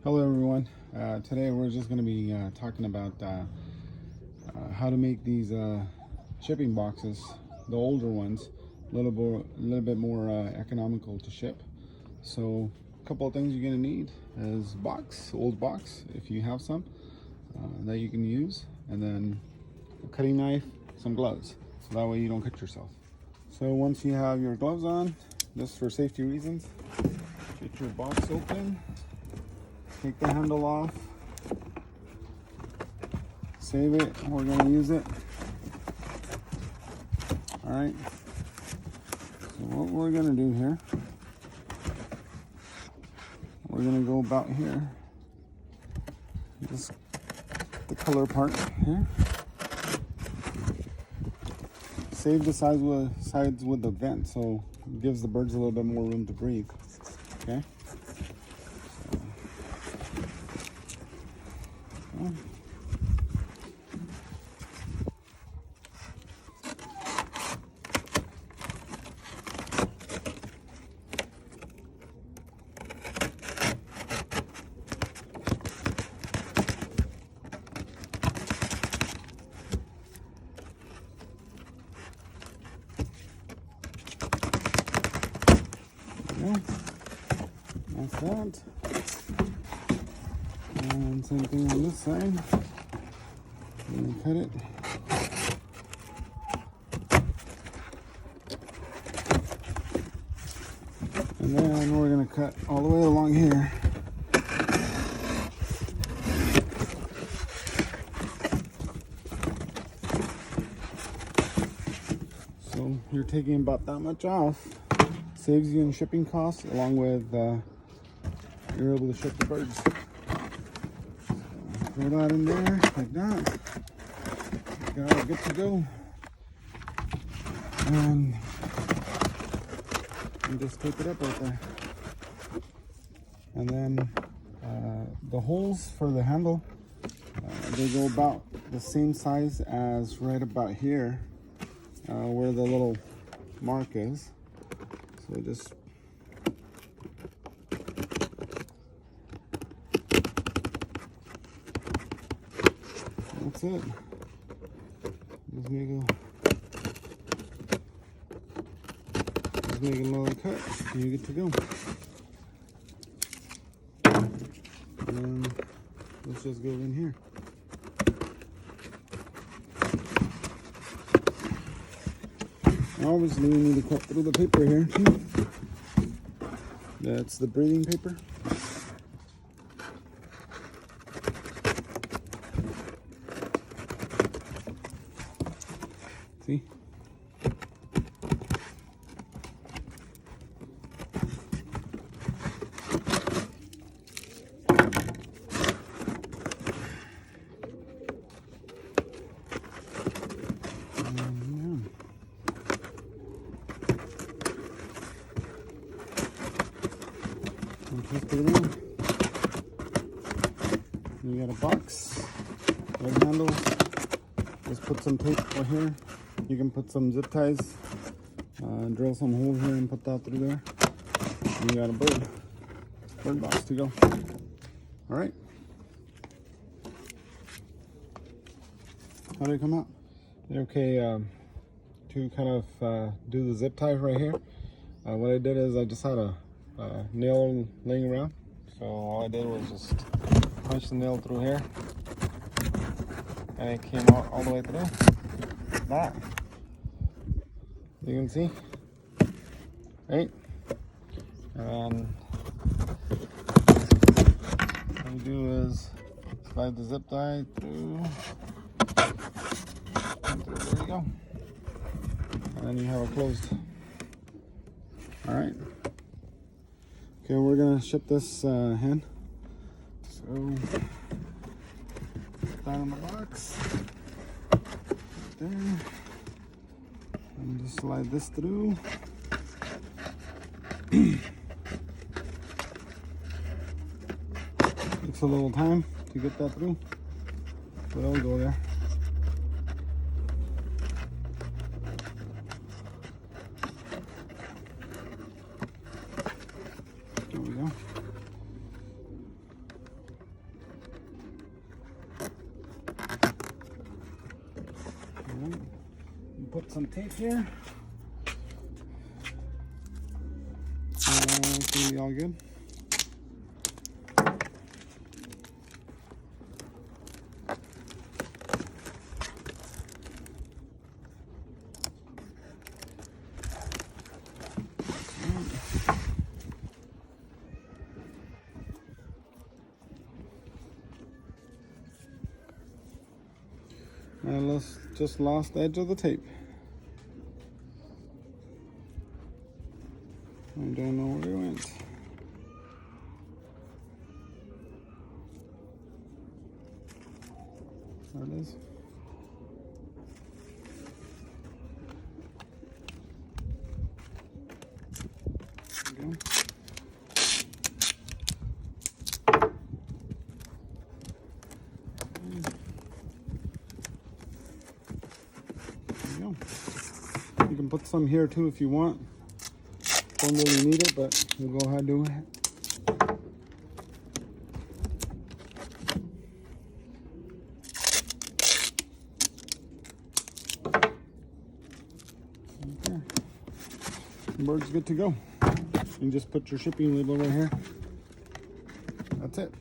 Hello everyone. Today we're just going to be talking about how to make these shipping boxes, the older ones, a little bit more economical to ship. So a couple of things you're going to need is old box if you have some that you can use, and then a cutting knife, some gloves, so that way you don't cut yourself. So once you have your gloves on, just for safety reasons, get your box open. Take the handle off, save it, we're going to use it. Alright, so what we're going to do here, we're going to go about here, just the color part here. Save the sides with the vent, so it gives the birds a little bit more room to breathe. Okay. That's that. And same thing on this side. I'm going to cut it. And then we're going to cut all the way along here. So you're taking about that much off. Saves you in shipping costs, along with you're able to ship the birds. So throw that in there like that. Got it good to go. And you just tape it up right there. And then the holes for the handle, they go about the same size as right about here, where the little mark is. So just that's it. Just make another cut and you're good to go. And then let's just go in here. Obviously we need to cut through the paper here too. That's the breathing paper. See? Twist it around. You got a box, red handles. Just put some tape right here. You can put some zip ties, drill some holes here and put that through there. And you got a bird box to go. All right. How did it come out? Okay, to kind of do the zip ties right here. What I did is I just had a nail laying around, so all I did was just punch the nail through here, and it came out all the way through. That you can see, right? And what you do is slide the zip tie through, and there you go, and then you have it closed. All right. Okay, we're gonna ship this hen. So put that in the box. There. And just slide this through. Takes a little time to get that through, but it'll go there. There we go. put some tape here. It's gonna be all good. And let's just lost the edge of the tape. I don't know where it went. There it is. There we go. You can put some here too if you want. Don't really need it, but we'll go ahead and do it. Okay. The bird's good to go. You can just put your shipping label right here. That's it.